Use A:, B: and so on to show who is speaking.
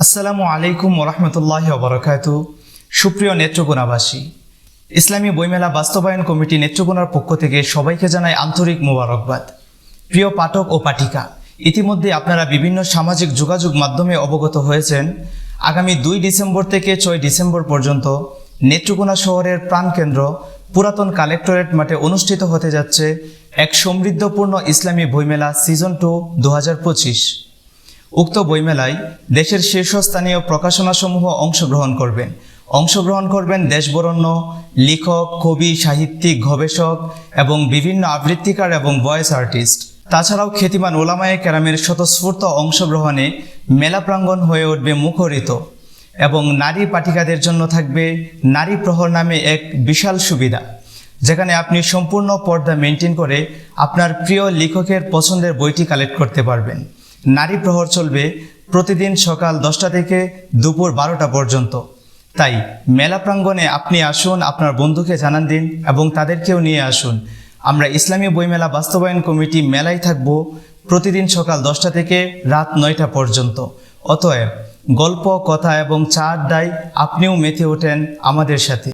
A: আসসালামু আলাইকুম ওরহমতুল্লাহি ওবরাকাতু। সুপ্রিয় নেত্রকোনাবাসী, ইসলামী বইমেলা বাস্তবায়ন কমিটি নেত্রকোনার পক্ষ থেকে সবাইকে জানাই আন্তরিক মোবারকবাদ। প্রিয় পাঠক ও পাঠিকা, ইতিমধ্যে আপনারা বিভিন্ন সামাজিক যোগাযোগ মাধ্যমে অবগত হয়েছেন আগামী 2 ডিসেম্বর থেকে 6 ডিসেম্বর পর্যন্ত নেত্রকোনা শহরের প্রাণকেন্দ্র পুরাতন কালেক্টরেট মাঠে অনুষ্ঠিত হতে যাচ্ছে এক সমৃদ্ধপূর্ণ ইসলামী বইমেলা সিজন 2 2025। উক্ত বইমেলায় দেশের শীর্ষস্থানীয় প্রকাশনাসমূহ অংশগ্রহণ করবেন দেশবরেণ্য লেখক, কবি, সাহিত্যিক, গবেষক এবং বিভিন্ন আবৃত্তিকার এবং ভয়েস আর্টিস্ট। তাছাড়াও খ্যাতিমান ওলামায়ে কেরামের স্বতঃস্ফূর্ত অংশগ্রহণে মেলা প্রাঙ্গণ হয়ে উঠবে মুখরিত এবং নারী পাঠিকাদের জন্য থাকবে নারী প্রহর নামে এক বিশাল সুবিধা, যেখানে আপনি সম্পূর্ণ পর্দা মেনটেন করে আপনার প্রিয় লেখকের পছন্দের বইটি কালেক্ট করতে পারবেন। নারী প্রহর চলবে প্রতিদিন সকাল 10টা থেকে দুপুর 12টা পর্যন্ত। তাই মেলা প্রাঙ্গণে আপনি আসুন, আপনার বন্ধুকে জানান দিন এবং তাদেরকেও নিয়ে আসুন। আমরা ইসলামী বইমেলা বাস্তবায়ন কমিটি মেলায় থাকব প্রতিদিন সকাল 10টা থেকে রাত 9টা পর্যন্ত। অতএব গল্প, কথা এবং চা আড্ডায় আপনিও মেতে ওঠেন আমাদের সাথে।